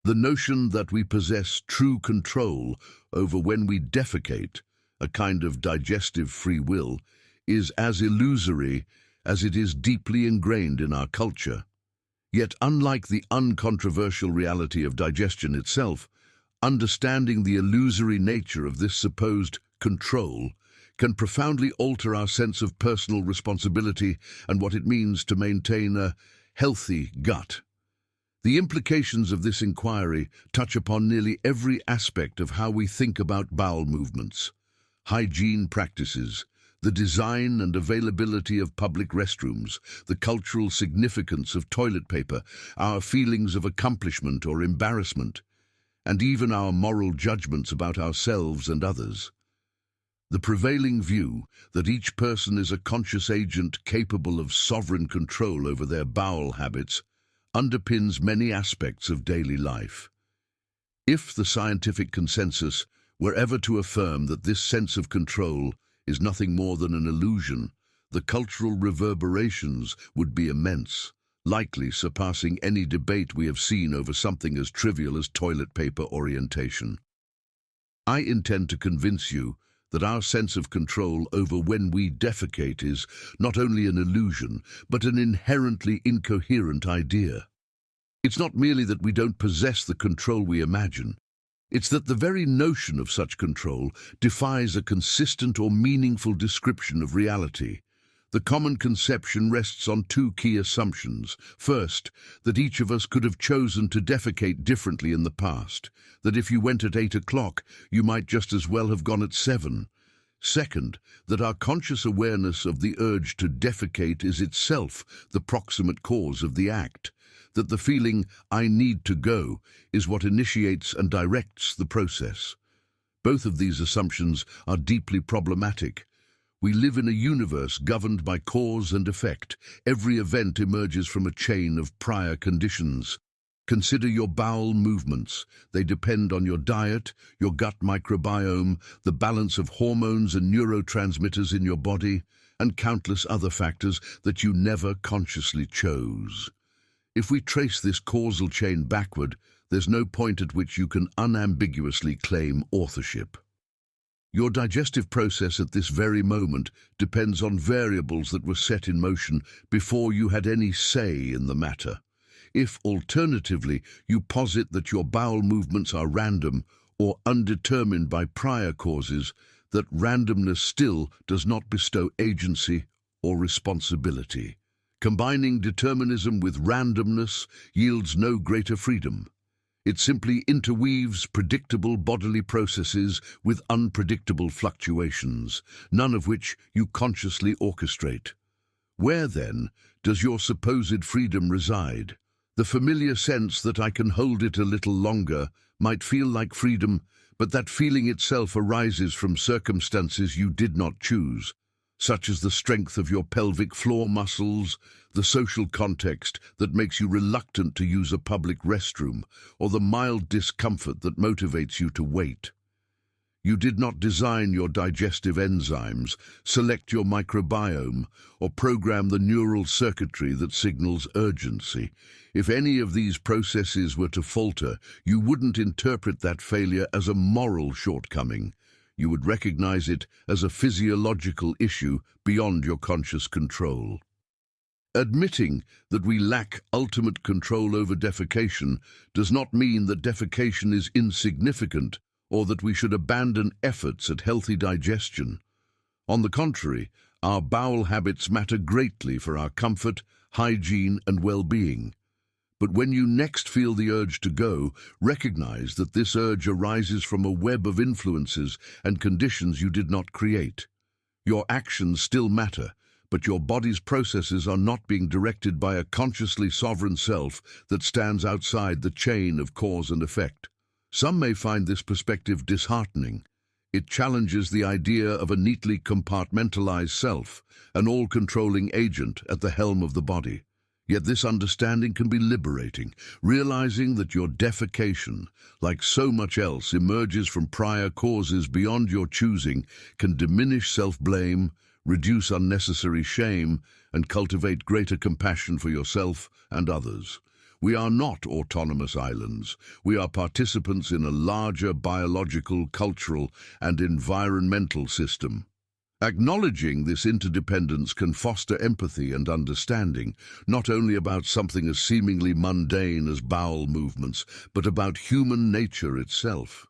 The notion that we possess true control over when we defecate, a kind of digestive free will, is as illusory as it is deeply ingrained in our culture. Yet, unlike the uncontroversial reality of digestion itself, understanding the illusory nature of this supposed control can profoundly alter our sense of personal responsibility and what it means to maintain a healthy gut. The implications of this inquiry touch upon nearly every aspect of how we think about bowel movements, hygiene practices, the design and availability of public restrooms, the cultural significance of toilet paper, our feelings of accomplishment or embarrassment, and even our moral judgments about ourselves and others. The prevailing view that each person is a conscious agent capable of sovereign control over their bowel habits underpins many aspects of daily life. If the scientific consensus were ever to affirm that this sense of control is nothing more than an illusion, the cultural reverberations would be immense, likely surpassing any debate we have seen over something as trivial as toilet paper orientation. I intend to convince you that our sense of control over when we defecate is not only an illusion, but an inherently incoherent idea. It's not merely that we don't possess the control we imagine. It's that the very notion of such control defies a consistent or meaningful description of reality. The common conception rests on two key assumptions. First, that each of us could have chosen to defecate differently in the past, that if you went at 8 o'clock, you might just as well have gone at 7. Second, that our conscious awareness of the urge to defecate is itself the proximate cause of the act, that the feeling, "I need to go," is what initiates and directs the process. Both of these assumptions are deeply problematic. We live in a universe governed by cause and effect. Every event emerges from a chain of prior conditions. Consider your bowel movements. They depend on your diet, your gut microbiome, the balance of hormones and neurotransmitters in your body, and countless other factors that you never consciously chose. If we trace this causal chain backward, there's no point at which you can unambiguously claim authorship. Your digestive process at this very moment depends on variables that were set in motion before you had any say in the matter. If, alternatively, you posit that your bowel movements are random or undetermined by prior causes, that randomness still does not bestow agency or responsibility. Combining determinism with randomness yields no greater freedom. It simply interweaves predictable bodily processes with unpredictable fluctuations, none of which you consciously orchestrate. Where, then, does your supposed freedom reside? The familiar sense that I can hold it a little longer might feel like freedom, but that feeling itself arises from circumstances you did not choose, such as the strength of your pelvic floor muscles, the social context that makes you reluctant to use a public restroom, or the mild discomfort that motivates you to wait. You did not design your digestive enzymes, select your microbiome, or program the neural circuitry that signals urgency. If any of these processes were to falter, you wouldn't interpret that failure as a moral shortcoming. You would recognize it as a physiological issue beyond your conscious control. Admitting that we lack ultimate control over defecation does not mean that defecation is insignificant or that we should abandon efforts at healthy digestion. On the contrary, our bowel habits matter greatly for our comfort, hygiene, and well-being. But when you next feel the urge to go, recognize that this urge arises from a web of influences and conditions you did not create. Your actions still matter, but your body's processes are not being directed by a consciously sovereign self that stands outside the chain of cause and effect. Some may find this perspective disheartening. It challenges the idea of a neatly compartmentalized self, an all-controlling agent at the helm of the body. Yet this understanding can be liberating, realizing that your defecation, like so much else, emerges from prior causes beyond your choosing, can diminish self-blame, reduce unnecessary shame, and cultivate greater compassion for yourself and others. We are not autonomous islands. We are participants in a larger biological, cultural, and environmental system. Acknowledging this interdependence can foster empathy and understanding, not only about something as seemingly mundane as bowel movements, but about human nature itself.